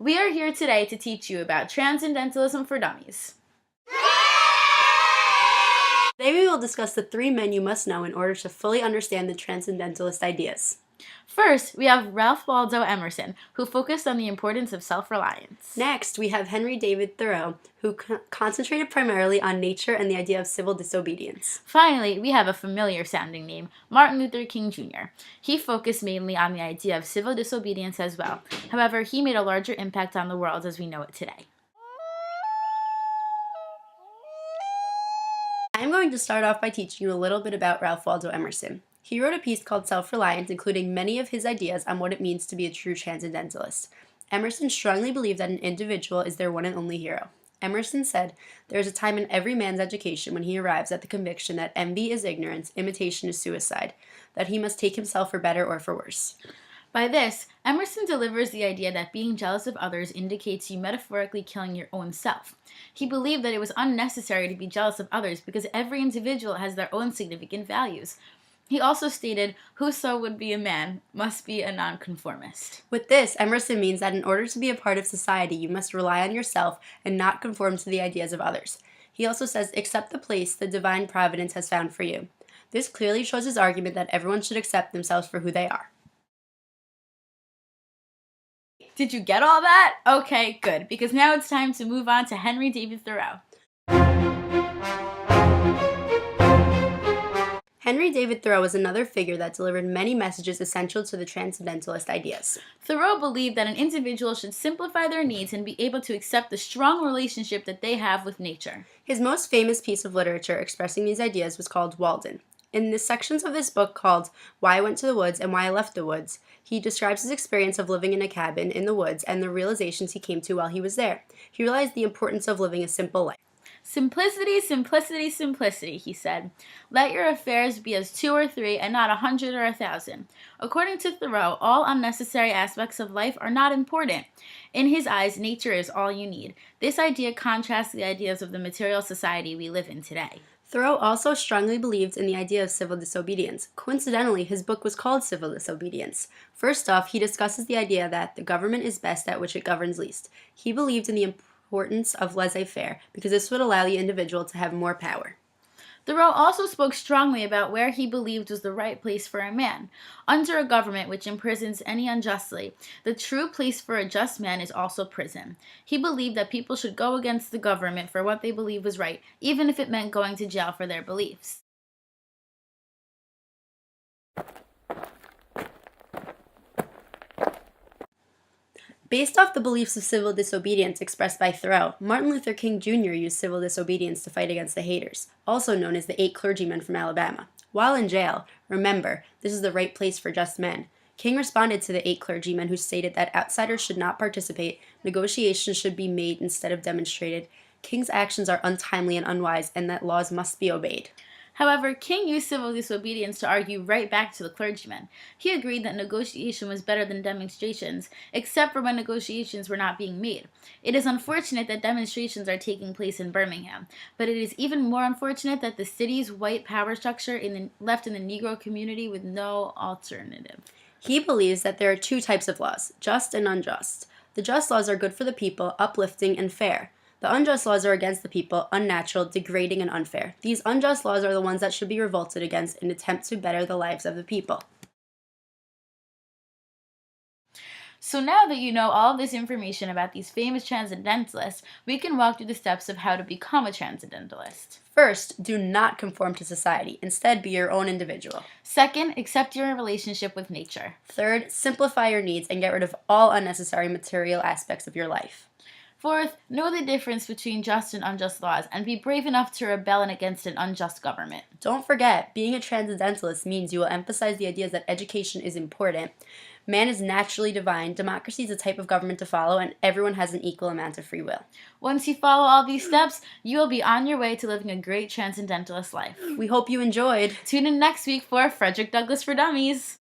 We are here today to teach you about Transcendentalism for Dummies. Today we will discuss the 3 men you must know in order to fully understand the Transcendentalist ideas. First, we have Ralph Waldo Emerson, who focused on the importance of self-reliance. Next, we have Henry David Thoreau, who concentrated primarily on nature and the idea of civil disobedience. Finally, we have a familiar-sounding name, Martin Luther King Jr. He focused mainly on the idea of civil disobedience as well. However, he made a larger impact on the world as we know it today. I'm going to start off by teaching you a little bit about Ralph Waldo Emerson. He wrote a piece called Self-Reliance, including many of his ideas on what it means to be a true transcendentalist. Emerson strongly believed that an individual is their one and only hero. Emerson said, "There is a time in every man's education when he arrives at the conviction that envy is ignorance, imitation is suicide, that he must take himself for better or for worse." By this, Emerson delivers the idea that being jealous of others indicates you metaphorically killing your own self. He believed that it was unnecessary to be jealous of others because every individual has their own significant values. He also stated, "Whoso would be a man must be a nonconformist." With this, Emerson means that in order to be a part of society, you must rely on yourself and not conform to the ideas of others. He also says, "Accept the place the divine providence has found for you." This clearly shows his argument that everyone should accept themselves for who they are. Did you get all that? Okay, good, because now it's time to move on to Henry David Thoreau. Henry David Thoreau was another figure that delivered many messages essential to the Transcendentalist ideas. Thoreau believed that an individual should simplify their needs and be able to accept the strong relationship that they have with nature. His most famous piece of literature expressing these ideas was called Walden. In the sections of this book called Why I Went to the Woods and Why I Left the Woods, he describes his experience of living in a cabin in the woods and the realizations he came to while he was there. He realized the importance of living a simple life. "Simplicity, simplicity, simplicity," he said. "Let your affairs be as 2 or 3 and not 100 or 1,000. According to Thoreau, all unnecessary aspects of life are not important. In his eyes, nature is all you need. This idea contrasts the ideas of the material society we live in today." Thoreau also strongly believed in the idea of civil disobedience. Coincidentally, his book was called Civil Disobedience. First off, he discusses the idea that the government is best at which it governs least. He believed in the importance of laissez-faire because this would allow the individual to have more power. Thoreau also spoke strongly about where he believed was the right place for a man. Under a government which imprisons any unjustly, the true place for a just man is also prison. He believed that people should go against the government for what they believed was right, even if it meant going to jail for their beliefs. Based off the beliefs of civil disobedience expressed by Thoreau, Martin Luther King Jr. used civil disobedience to fight against the haters, also known as the 8 clergymen from Alabama. While in jail, remember, this is the right place for just men. King responded to the 8 clergymen who stated that outsiders should not participate, negotiations should be made instead of demonstrated, King's actions are untimely and unwise, and that laws must be obeyed. However, King used civil disobedience to argue right back to the clergymen. He agreed that negotiation was better than demonstrations, except for when negotiations were not being made. It is unfortunate that demonstrations are taking place in Birmingham, but it is even more unfortunate that the city's white power structure left in the Negro community with no alternative. He believes that there are 2 types of laws, just and unjust. The just laws are good for the people, uplifting, and fair. The unjust laws are against the people, unnatural, degrading, and unfair. These unjust laws are the ones that should be revolted against in an attempt to better the lives of the people. So now that you know all of this information about these famous transcendentalists, we can walk through the steps of how to become a transcendentalist. First, do not conform to society. Instead, be your own individual. Second, accept your relationship with nature. Third, simplify your needs and get rid of all unnecessary material aspects of your life. Fourth, know the difference between just and unjust laws and be brave enough to rebel against an unjust government. Don't forget, being a transcendentalist means you will emphasize the ideas that education is important, man is naturally divine, democracy is a type of government to follow, and everyone has an equal amount of free will. Once you follow all these steps, you will be on your way to living a great transcendentalist life. We hope you enjoyed. Tune in next week for Frederick Douglass for Dummies.